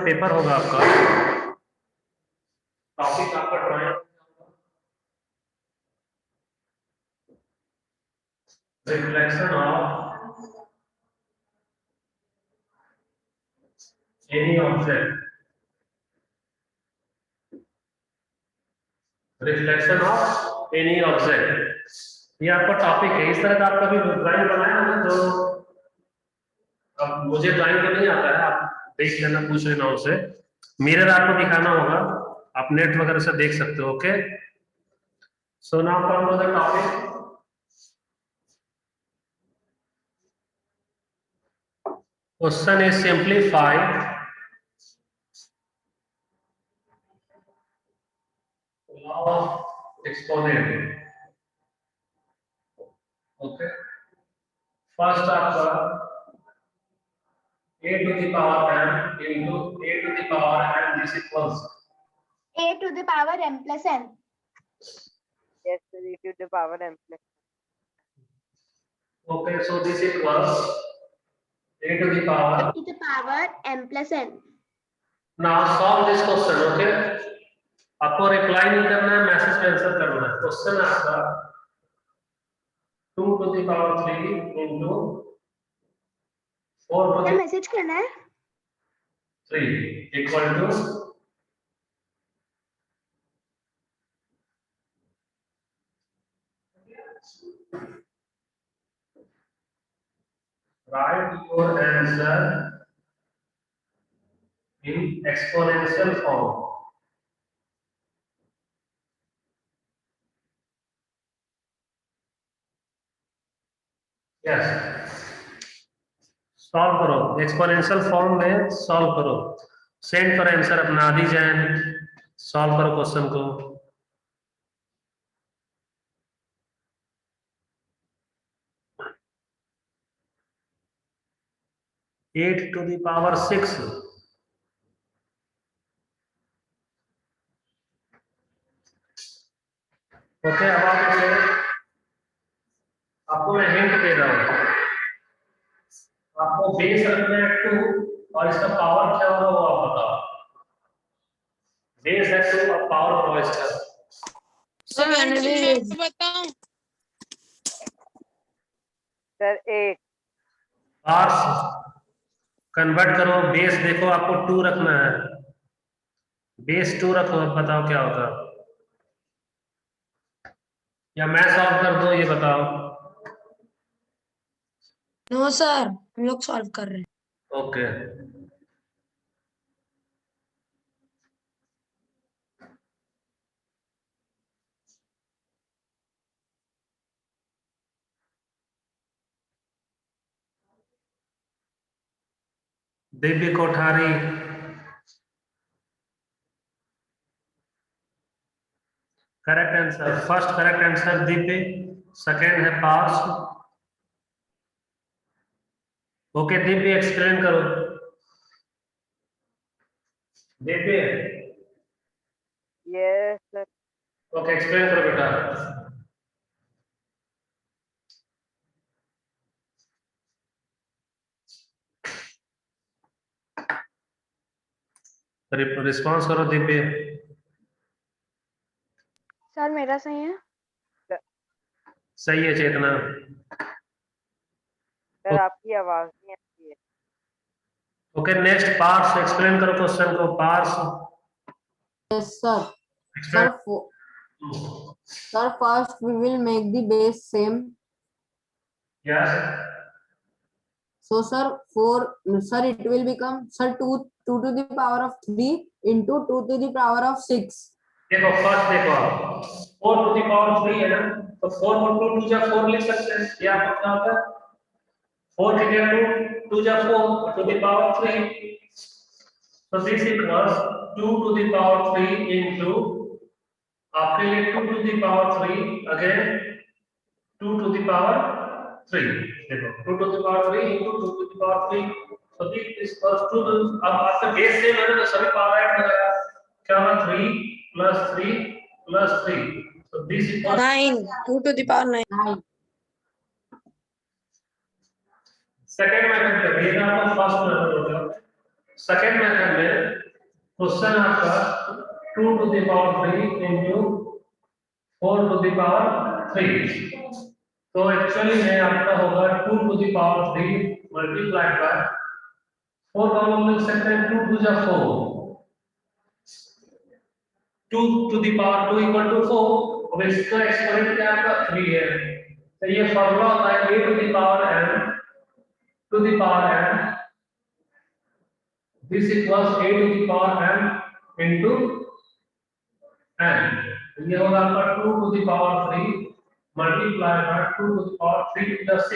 Paper होगा आपका, topic आपका drawing, reflection of any object, reflection of any object, ये आपका टॉपिक है। इस तरह का आप कभी ड्राइंग बनाया ना, तो अब मुझे ड्राइंग तो नहीं आता है, आप देख लेना, पूछ लेना उनसे, मिरर आपको दिखाना होगा, आप नेट वगैरह से देख सकते हो। Okay, so now come to the topic. Question is simplify law of exponent. Okay, first आपका a to the power m into a to the power n, this equals a to the power m plus n. Yes, sir, e to the power m plus. okay, so this equals a to the power. a to the power m plus n. Now solve this question. Okay, आपको reply नहीं करना है, message में answer करना है। Question आपका 2 to the power 3 into 4 to क्या the message करना है? 3 equal to write your answer in exponential form. Yes, solve करो एक्सपोनेंशियल फॉर्म में, सॉल्व करो, सेंड करो आंसर अपना आदि जैन, सॉल्व करो क्वेश्चन को। Eight to the power 6, okay. अब आप इसे, आपको मैं हिंट दे रहा हूं, आपको बेस रखना है 2 और इसका पावर क्या होगा वो आप बताओ। बेस है 2 और पावर बताओ इसका। सर मैं बताऊं? Sir, 8. पार्स कन्वर्ट करो, बेस देखो आपको 2 रखना है, बेस 2 रखो, अब बताओ क्या होगा, या मैं सॉल्व कर दूं, ये बताओ। नो सर, हम लोग सॉल्व कर रहे हैं। Okay, Divya Kothari, correct answer, first correct answer Divya, second है पार्स। ओके दिव्य एक्सप्लेन करो, Divya. Yes, sir. Okay explain करो बेटा। रिस्पॉन्स करो दिव्य। सर मेरा सही है? सही है चेतना। Sir, आपकी आवाज नहीं आती है। ओके नेक्स्ट पार्स, एक्सप्लेन करो क्वेश्चन को, parse. Yes, sir. Sir, sir, first we will make the base same. Yes, So, sir, sir, it will become, sir, 2 to the power of 3 into 2 to the power of 6. देखो first देखो आप 4 to the power 3 है ना, तो 4 को 2 2 जा 4 लिख सकते हैं, ये आपको पता होता है। 4 की जगह 2 2 जा 4 to the power 3, so this equals 2 to the power 3 into, आपके लिए 2 to the power 3 again 2 to the power 3, देखो 2 to the power 3 into 2 to the power 3, so this equals 2 to, अब आपका बेस सेम है ना, तो सभी पावर ऐड हो जाएगा, क्या होगा 3 plus 3 plus 3, so this equals 9, 2 to the power 9. 9. Second method है, ये आपका फर्स्ट मेथड हो गया। सेकेंड मेथड में क्वेश्चन आपका 2 to the power 3 into 4 to the power 3, तो एक्चुअली में आपका होगा 2 to the power 3 multiplied by 4 का हम लिख सकते हैं 2 to the 4, 2 to the power 2 equal to 4, अब इसका एक्सपोनेंट क्या आपका 3 है, तो ये फॉर्मूला होता है a to the power n to the power n, this equals a to the power n into n, ये होगा आपका 2 to the power 3 multiplied by 2 to the power 3 plus 6,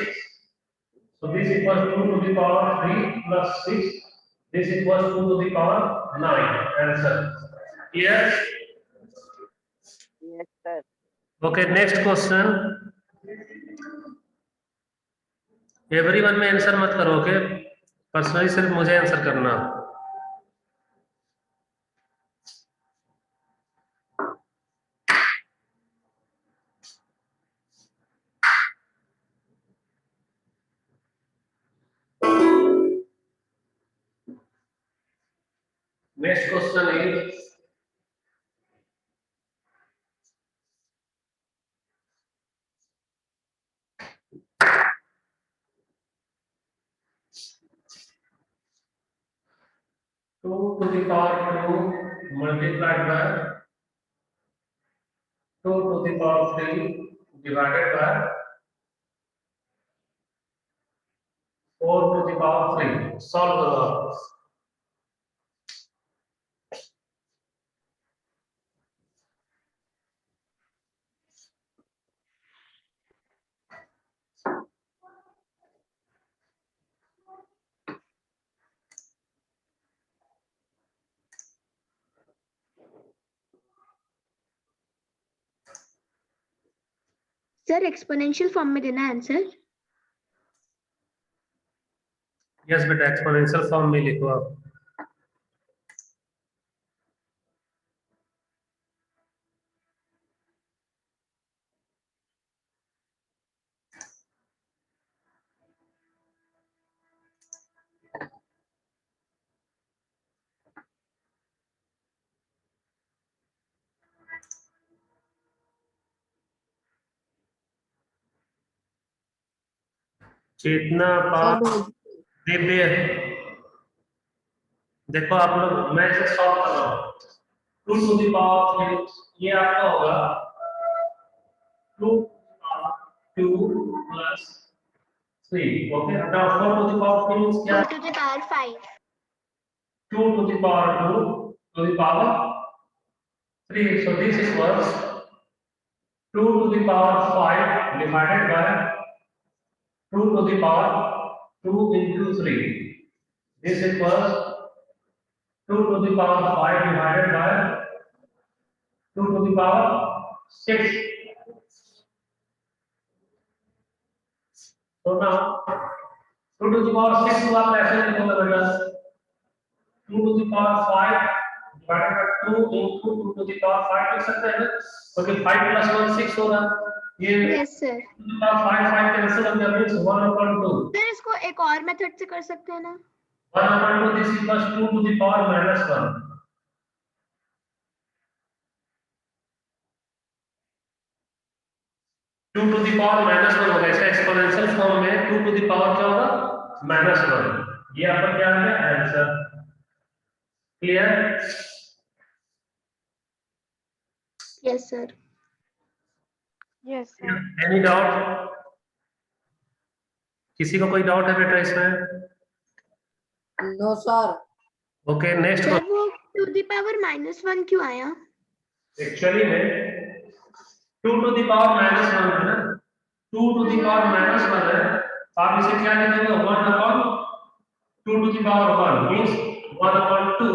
so this equals 2 to the power 3 plus 6, this equals 2 to the power 9, answer. Yes. Yes, sir. Okay, next question. Everyone में answer मत करो, okay, personally सिर्फ मुझे answer करना। Next question is two to the power 2 multiplied by 2 to the power 3 divided by 4 to the power 3, solve करो आप। Sir exponential form में देना आंसर। यस बेटा, एक्सपोनेंशियल फॉर्म में लिखो आप। चेतना पाप दिव्य, देखो आप लोग, मैं इसे सॉल्व कर रहा हूँ। 2 to the power 3, ये आपका होगा 2 plus 3, okay. now 4 to the power 3 means क्या? 2 to the power 5. 2 to the power 2 to the power 3, so this equals 2 to the power 5 divided by 2 to the power 2 into 3, this equals 2 to the power 5 divided by 2 to the power 6, so now 2 to the power 6 को आप ऐसे लिखोगे बेटा, 2 to the power 5 divided by 2 into 2 to the power 5 लिख सकते हैं ना, क्योंकि 5 plus 1 6 होगा, ये yes sir. 2 to the power 5 cancel हो गया, मींस 1/2, सर इसको एक और मेथड से कर सकते हैं ना। 1/2 this equals 2 to the power minus 1, 2 to the power minus 1 होगा, इसका एक्सपोनेंशियल फॉर्म में 2 to the power क्या होगा, -1, ये आपका क्या आ गया answer. Clear? Yes sir. Yes, sir. Any doubt? किसी को कोई डाउट है बेटा इसमें? No sir. Okay, next sir वो टू द पावर -1 क्यों आया? एक्चुअली में 2 to the power -1 है ना, 2 to the power -1 है, आप इसे क्या लिखेंगे, 1/2 to the power 1 मींस 1/2,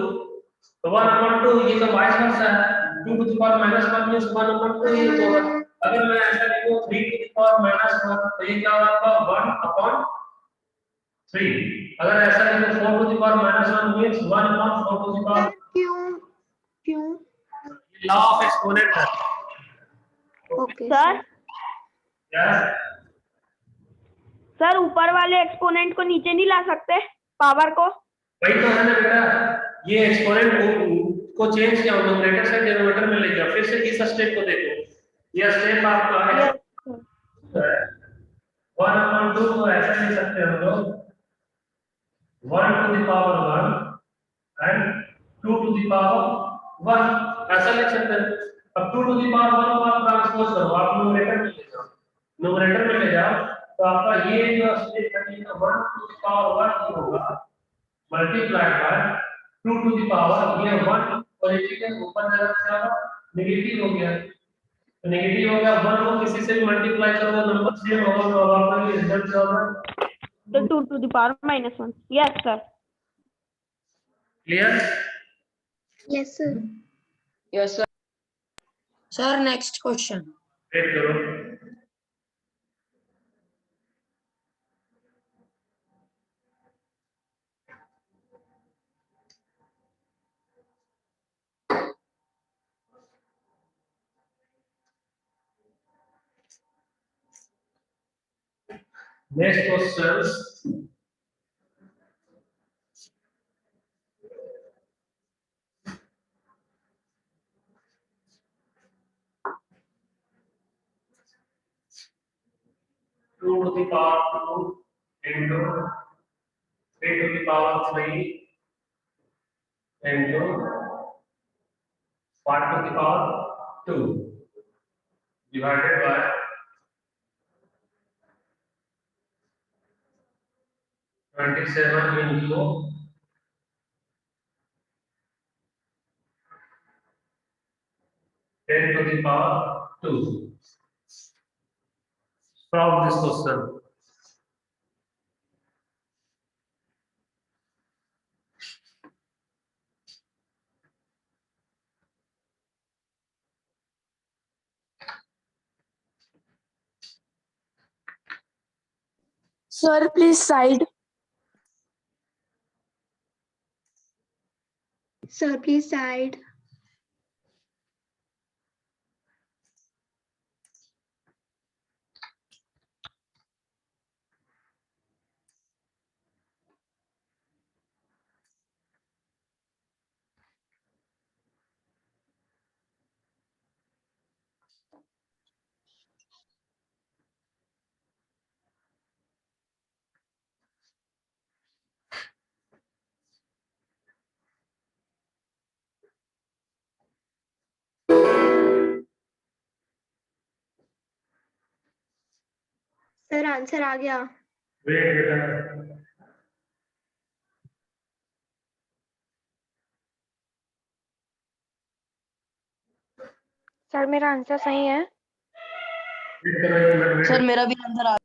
तो 1/2 ये तो वाइस वर्सा है, 2 to the power -1 मींस 1/2 ये तो होगा। अगर मैं ऐसा लिखूं 3 to the power -1 तो ये क्या होगा, 1/3, अगर ऐसा लिखूं 4 to the power -1 means 1/4 to the power, क्यों क्यों? लॉ ऑफ एक्सपोनेंट है। ओके सर यस, सर ऊपर वाले एक्सपोनेंट को नीचे नहीं ला सकते पावर को? वही तो है ना बेटा, ये एक्सपोनेंट को चेंज किया, न्यूमरेटर से डिनोमिनेटर में ले गया, फिर से इस स्टेप को देखो, ये स्टेप आपका है Yes, sir. 1/2 को ऐसा लिख सकते हैं हम लोग 1 to the power 1 and 2 to the power 1, ऐसा लिख सकते हैं। अब 2 to the power 1 को आप ट्रांसपोज करो, आप न्यूमरेटर में ले जाओ, न्यूमरेटर में ले जाओ, तो आपका ये जो स्टेप है ये 1 to the power 1 ही होगा, multiplied by 2 to the power, ये 1 पॉजिटिव है, ऊपर जाना क्या होगा, नेगेटिव हो गया, तो नेगेटिव हो गया, 1 को किसी से भी मल्टीप्लाई करो नंबर सेम होगा, तो अब आपका ये रिजल्ट क्या होगा, The 2 to the power minus 1. Yes, sir. Clear? Yes, sir. Yes, sir. Sir, next question. Wait करो, next question, two to the power 2 into 3 to the power 3 into 1 to the power 2 divided by 27 into 10 to the power 2. Solve this question. Sir, please side. Sir, please side. Sir answer आ गया। Wait, बेटा। Sir मेरा answer सही है। Wait करो एक minute, wait। Sir मेरा भी answer uh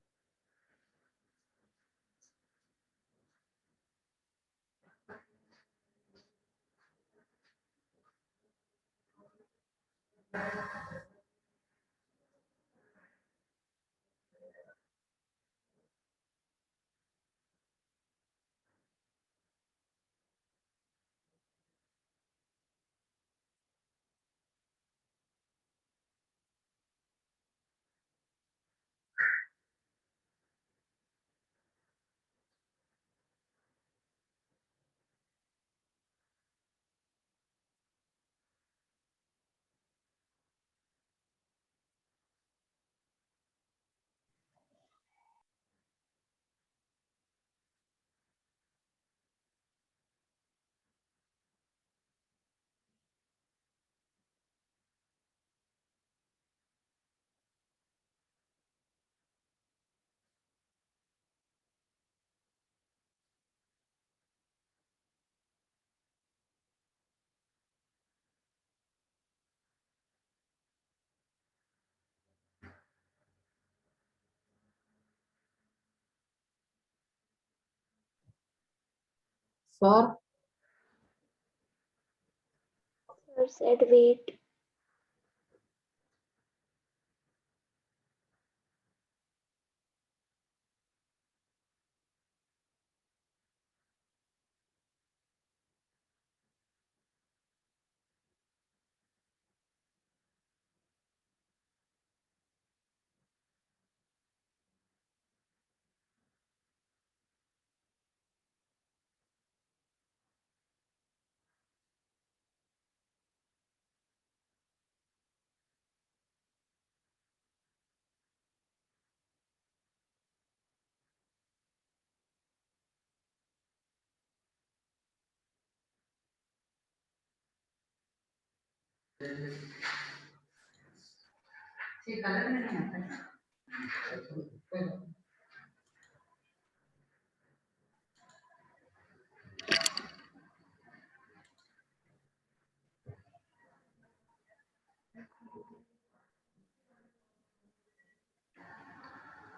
sir Sir said wait.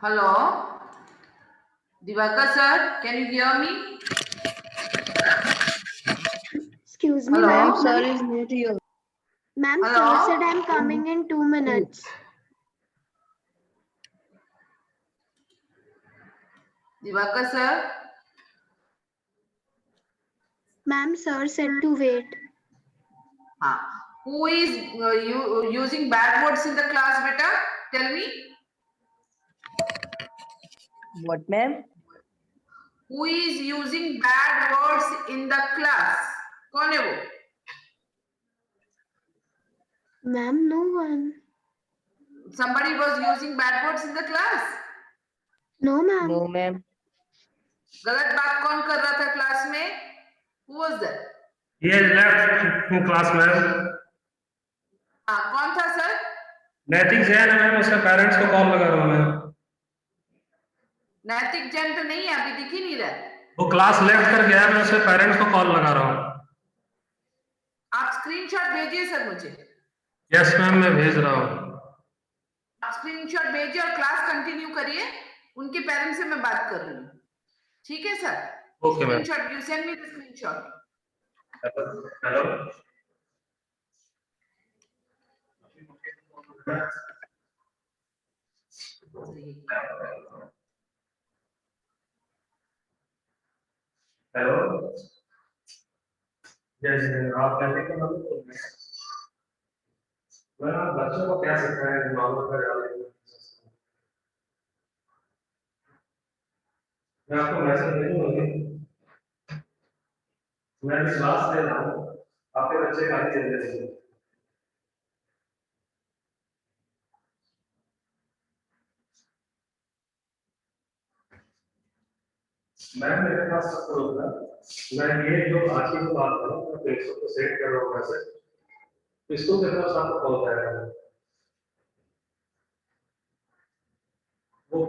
Hello, Divakar sir, can you hear me? Excuse me, Hello? ma'am. Sir is not here. Ma'am, sir Hello? said I'm coming in 2 minutes. Divakar sir, Ma'am, sir said to wait. who is using bad words in the class, beta? Tell me. What, ma'am? Who is using bad words in the class? कौन है वो? Ma'am, no one. Somebody was using bad words in the class. No, ma'am. No, ma'am. गलत बात कौन कर रहा था class में? Who was that? He has left in class, ma'am. हाँ, कौन था सर? नैतिक जैन है मैम, उसके पेरेंट्स को कॉल लगा रहा हूँ मैं। नैतिक जैन तो नहीं है, अभी दिख ही नहीं रहा है। वो क्लास लेफ्ट कर गया है, मैं उसके पेरेंट्स को कॉल लगा रहा हूँ। आप स्क्रीनशॉट भेजिए सर मुझे। यस मैम, मैं भेज रहा हूँ। आप स्क्रीनशॉट भेजिए और क्लास कंटिन्यू करिए। उनके पेरेंट्स से मैं बात कर रही हूँ। ठीक है sir? Okay ma'am. Screenshot, you send me the screenshot. Hello. Hello. जैसे आप कहते हैं मैं बच्चों को क्या सिखाया नॉर्मल का याद है। मैं आपको मैसेज भेजूंगा। मैं भी क्लास ले रहा हूँ, आपके बच्चे खाली चल रहे हैं। मैम मेरे पास सब कुछ होता है। मैं ये जो आज की बात कर रहा हूँ, मैं फेसबुक पे सेट कर रहा हूँ मैसेज। इसको मेरे पास आपको कॉल करेगा। वो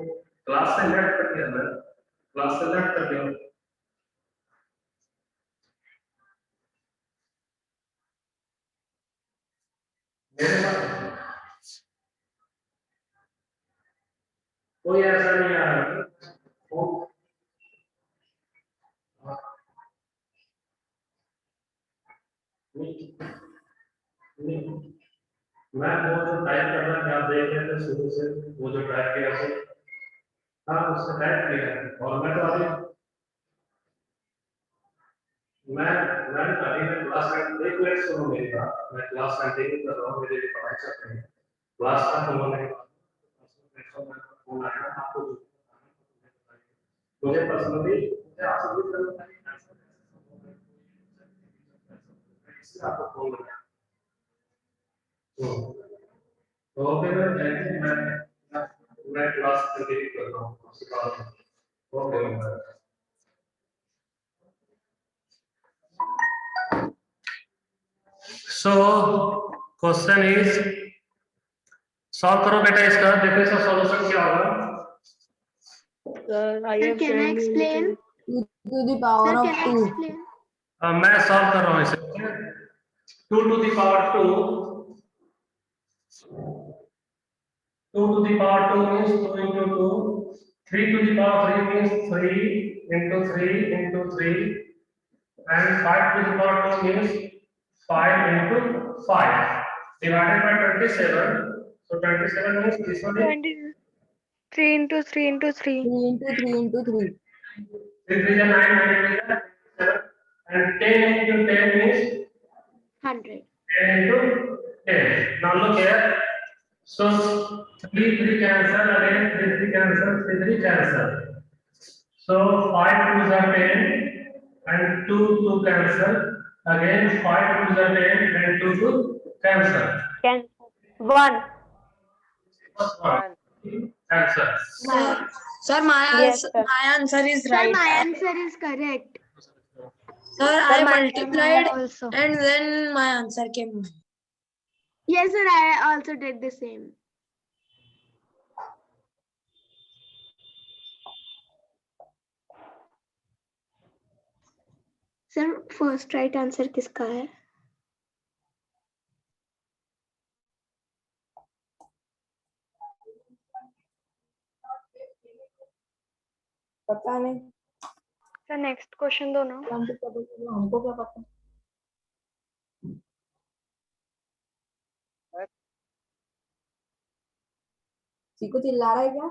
क्लास से लेफ्ट कर दिया मैं, क्लास से लेफ्ट कर दिया। मेरे पास कोई ऐसा नहीं आ रहा। मैं वो जो टाइप करना क्या आप देख रहे थे शुरू से, वो जो टाइप किया से, हाँ उससे टाइप किया है। और मैं तो अभी मैं अभी मैं क्लास में एक मिनट सुनो मेरी बात। मैं क्लास कंटिन्यू कर रहा हूँ, मेरी पढ़ाई चल रही है। क्लास का होने के बाद फोन आएगा आपको, मुझे पर्सनली मुझे आपसे भी करना है, इसलिए आपको फोन लगाया। तो फिर मैं क्लास कंटिन्यू कर रहा हूँ उसके बाद। Okay. So question is, solve करो बेटा इसका, देखो इसका सॉल्यूशन क्या होगा। Sir, I Sir, have can I joined you in explain? 2 to the power Sir, of can I 2. explain? मैं सॉल्व कर रहा हूँ इसे। 2 to the power 2, 2 to the power 2 means 2 into 2, 3 to the power 3 means 3 into 3 into 3, and 5 to the power 2 means 5 into 5 divided by 27. So 27 means this one is 3 into 3 into 3. 3 into 3 into 3. 3 3 is 9, 9 is 7, and 10 into 10 means 100. 10 into 10. Now look here. So 3 3 cancel, again 3 3 cancel, 3 3 cancel. So 5 2s are 10 and 2 2 cancel. Again 5 2s are 10 and 2 2 cancel. Can 1. First one. Cancel. Sir, Yes, sir. my answer is Sir, right. my answer is correct. Sir, I my- multiplied also. and then my answer came. Yes, sir. I also did the same. Sir, first right answer किसका है? पता नहीं, sir next question दो ना. हमको क्या पता. चीकू चिल्ला रहा है क्या?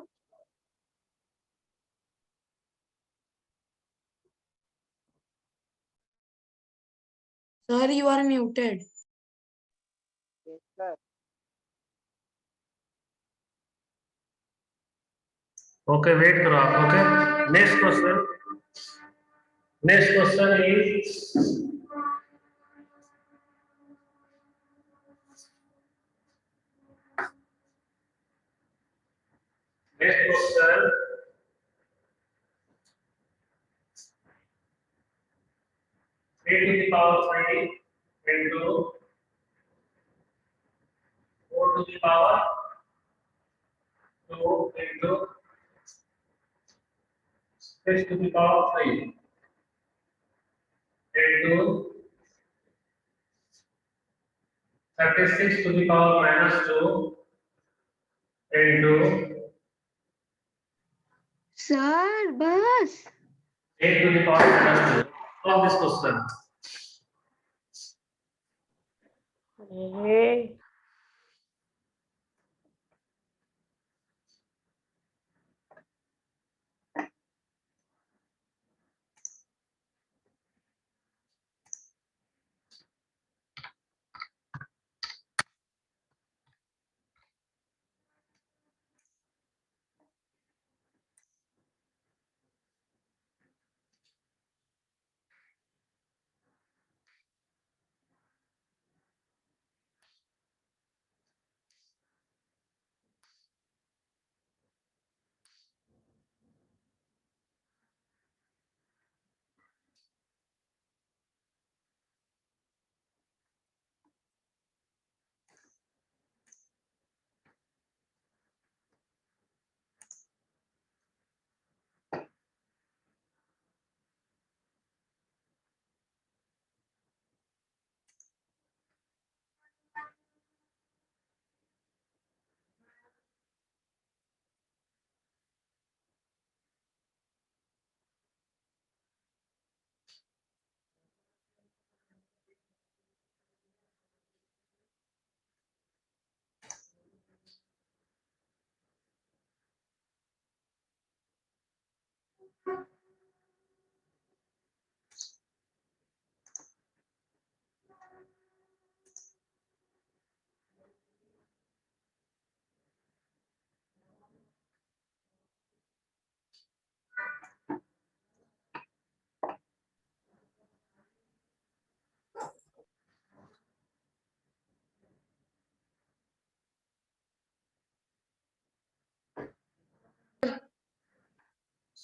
Sir, you are muted. Yes, sir. Okay, wait करो आप. Okay, next question. Next question is next question. 3 to the power 3 into 4 to the power 2 into 6 to the power 3 into 36 to the power minus 2 into Sir, बस. 8 to the power minus 2. Solve this question.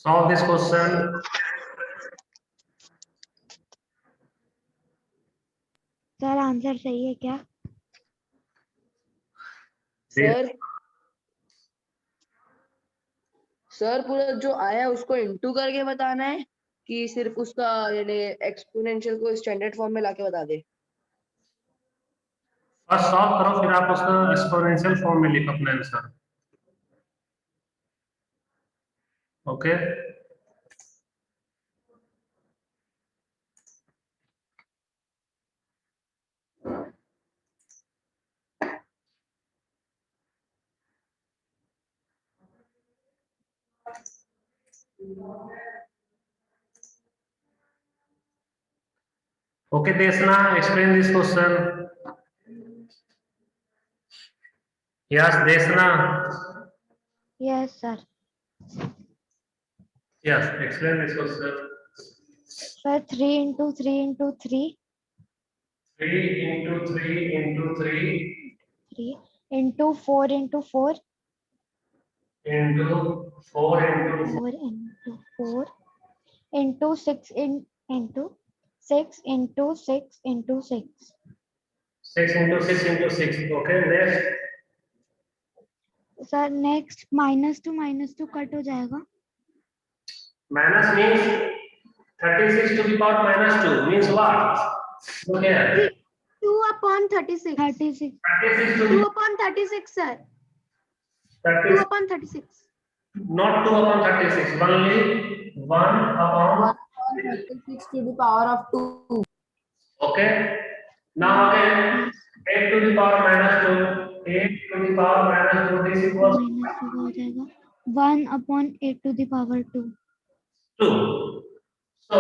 Solve this question. Sir answer सही है क्या? Sir sir पूरा जो आया उसको into करके बताना है कि सिर्फ उसका यानी एक्सपोनेंशियल को स्टैंडर्ड फॉर्म में लाके बता दे. फर्स्ट सॉल्व करो, फिर आप उसका एक्सपोनेंशियल फॉर्म में लिखो अपना answer. Okay. Okay, Desna, explain this question. Yes, Desna. Yes, sir. Yes, explain this question. Sir, 3 into 3 into 3. 3 into 3 into 3 3 into 4 into 4. into 4 into 4 into 4 into 6 into 6 into 6 into 6. 6 into 6 into 6. Okay, next. Sir next -2 cut हो जाएगा. Minus means 36 to the power minus 2 means what? Look here. 2 upon 36. 36 to 2 the upon 36, sir. 2 36, upon 36. not 2 upon 36, only 1 upon. 1 upon 36 to the power of 2. Okay. Now again, 8 to the power minus 2. 8 to the power minus 2. This equals -2 का हो जाएगा. 1 upon 8 to the power 2. 2. So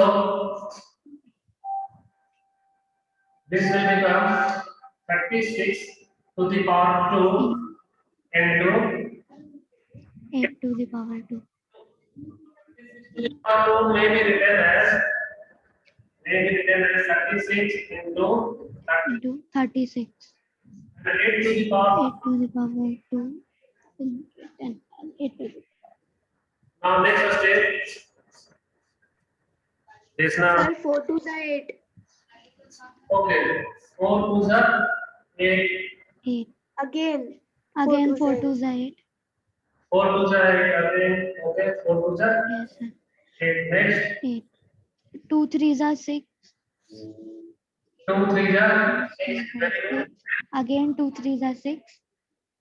this will become 36 to the power 2 into 8 to the power 2. 2 may be written as 36 into 30 Into 36. and 8 to the power. 8 to the power 2. 10, 8 to the. Now next step. This now. Sir, 4 to the 8. Okay. 4 to the 8. 8. Again. Again 4 4 to the 8. 4 to the 8 again. Okay. 4 to the Yes, sir. 8. Next. 8. 2 3s are 6. 2 3 are 6. Very good. Again 2 3s are 6.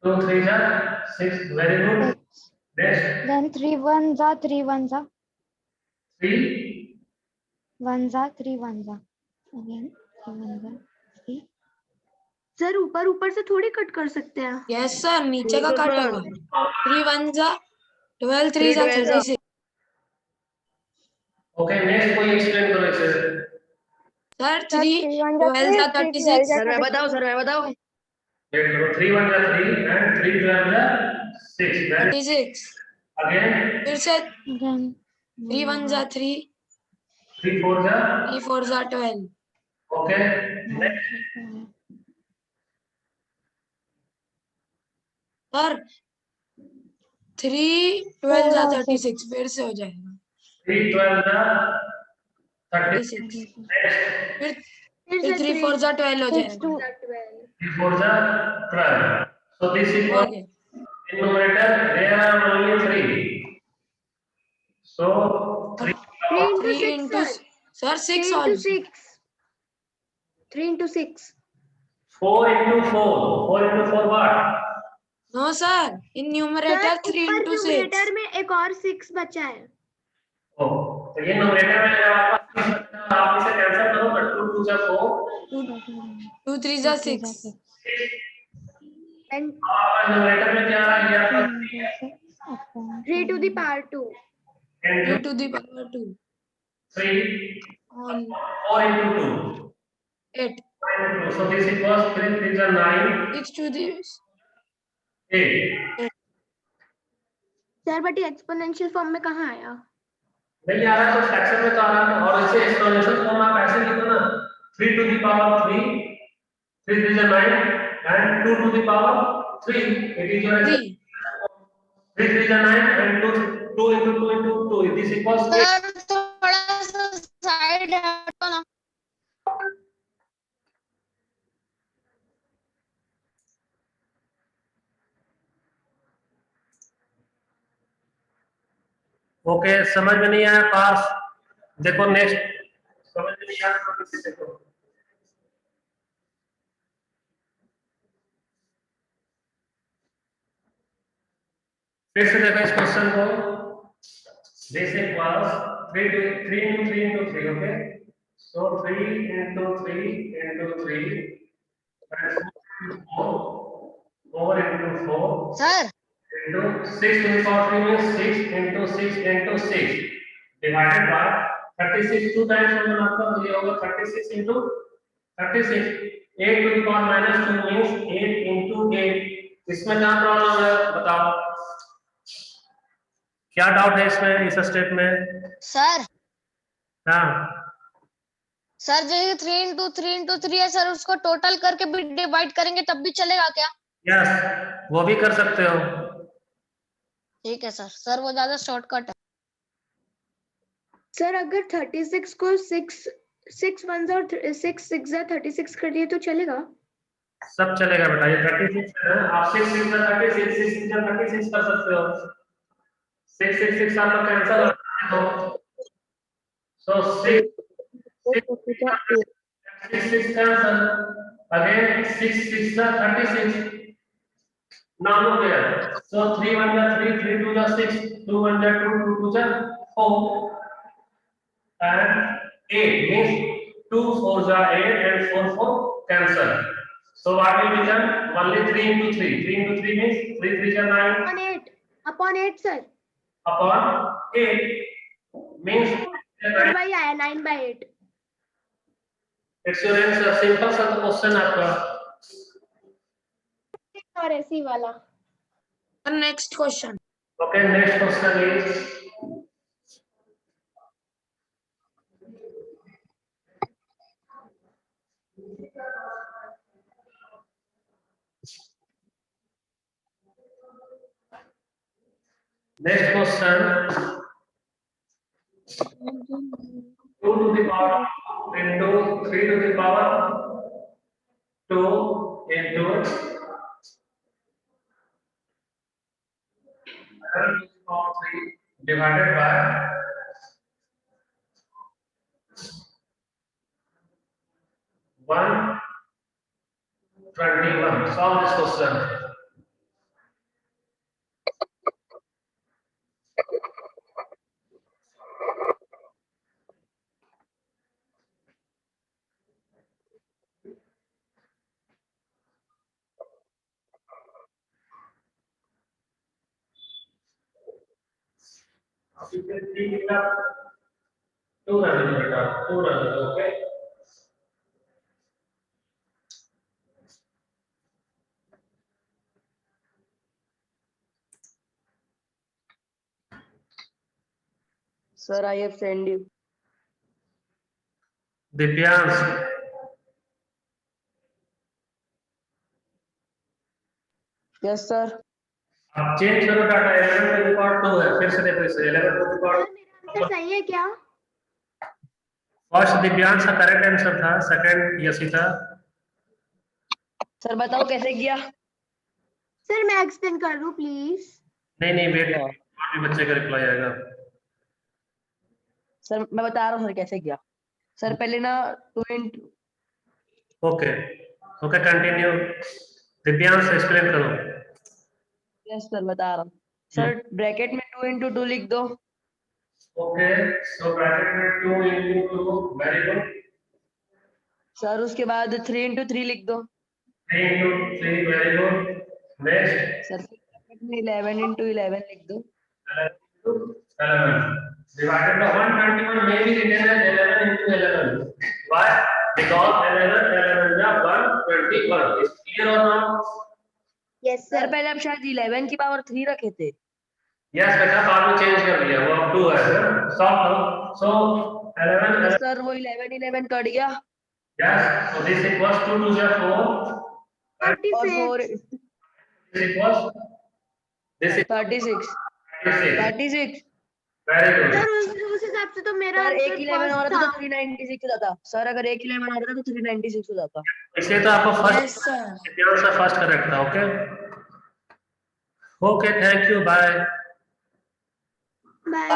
2 3 are 6. Very good. Next. Then 3 1s are 3 1s are. 3. 1s are 3 1s are. Again 3 1s are 3. Sir ऊपर से थोड़ी cut कर सकते हैं. Yes sir, नीचे का cut होगा. 3 1s are 12, 3s are 36. Okay. Next कोई explain करो इसे. Sir 3 12s are 36. सर मैं बताऊं. Wait करो. 3 1 are 3 and 3 12 are 6. Very 36. again. फिर से Again 3 1s are 3, 3 4 are. 3 4s are 12. Okay. Next. Sir 3 12s are 36. फिर से हो जाएगा 3 12 are 36. 36. Next. फिर 3 4s are 12 हो जाएगा. 3 4 are 12. So this is और what in numerator there are only 3. So 3 3 into sir 6 also. 3 into 6. 4 into 4. 4 into 4 what? No sir, in numerator 3 into 6. Numerator में एक और 6 बचा है. Oh, तो ये numerator में जब आप इसे कैंसिल करो ना 2 2 जा 4. 2 3s are 6. And आपका numerator में क्या आ गया आपका 3 to the power 2. 2 to the power 2 3 on 4 into 2. 8. 4 into 2. So this equals 3 3 is 9. 6 to the 8. Sir but ये एक्सपोनेंशियल फॉर्म में कहाँ आया? नहीं आ रहा तो फ्रैक्शन में तो आ रहा है और इसे एक्सपोनेंशियल फॉर्म आप ऐसे लिखो ना 3 to the power 3 3 3 is 9 and 2 to the power 3 it is your 3. 3 3 is 9 and 2 into 2 into 2 this equals 8. थोड़ा सा साइड हटो ना. ओके समझ में नहीं आया पास देखो नेक्स्ट समझ में नहीं आया तो किसी देखो फिर से देखो इस क्वेश्चन को this equals 3 into 3 okay so 3 into 3 into 3 and 4 into 4 sir into 6 to the power 3 means 6 into 6 into 6 divided by 36 2 times होगा आपका तो ये होगा 36 into 36 8 to the power minus 2 means 8 into 8 इसमें क्या प्रॉब्लम है बताओ क्या डाउट है इसमें इस स्टेप में सर हाँ सर जैसे 3 into 3 है सर उसको टोटल करके भी डिवाइड करेंगे तब भी चलेगा क्या? यस वो भी कर सकते हो ठीक है सर वो ज्यादा शॉर्टकट है. सर अगर 36 को 6 1s और 6 6 36 कर दिए तो चलेगा? सब चलेगा बेटा, ये 36 है ना, आप 6 6 का 36 6 6 का 36 कर सकते हो, 6 6 6 आप लोग कैंसिल हो, सो 6 6 6 cancel, again 6 6 का 36, now look here, so 3 1 का 3 3 2 का 6 2 1 का 2 2 2 का 4 and 8 means 2 4 का 8 and 4 4 cancel. So what will become? Only 3 into 3. 3 into 3 means 3 3 is 9. upon 8 sir, Upon 8 means 4 by आया 9 by 8. it's your answer. Simple सा क्वेश्चन आपका. और ऐसी वाला. Next question. Okay, next question is next question. 2 to the power into 3 to the power 2 into 7 to the power 3 divided by 121. Solve this question. You can see it up 200, okay? Sir, I have sent you. Divyansh, Yes, sir. आप change करो data, 11 to the power 2 है, फिर से देखो इसे 11 to the power answer सही है क्या? फर्स्ट दिव्यांश का करेक्ट आंसर था, सेकंड यशिता. सर बताओ कैसे किया? सर मैं एक्सप्लेन कर दूं प्लीज. नहीं वेट, और भी बच्चे का रिप्लाई आएगा. सर मैं बता रहा हूँ सर कैसे किया. सर पहले ना 2 into okay continue. Divyansh explain करो. यस सर बता रहा हूँ. सर ब्रैकेट में 2 into 2 लिख दो. ओके, सो ब्रैकेट में 2 into 2, वेरी गुड. सर उसके बाद 3 into 3 लिख दो. 3 into 3, very good. Next sir bracket में 11 into 11 लिख दो. 11 divided by 121 may be written as 11 into 11. Why? Because 11 is 121. Is clear or not? Yes sir sir. पहले आप शायद 11 की पावर 3 रखे थे. Yes बेटा, बाद में चेंज कर दिया, वो अब 2 है. सॉल्व करो. सो 11 सर वो 11 कट गया. yes, so this equals 2 to the 4 और 36. 4 this equals this is 36. 36. 36. Very good. Sir उस हिसाब से तो मेरा सर एक 11 हो रहा था तो था. 396 हो जाता. सर अगर एक 11 हो रहा था तो 396 हो जाता. इसलिए तो आपको Yes, फर्स्ट sir. दिव्यांश का फर्स्ट करेक्ट था. Okay thank you, bye.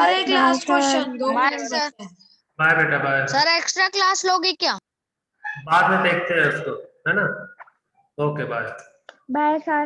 और एक last question, 2 Bye, minute sir. बचे हैं. बाय बेटा, बाय. सर एक्स्ट्रा क्लास लोगे क्या? बाद में देखते हैं उसको, है ना. Okay bye. Bye sir.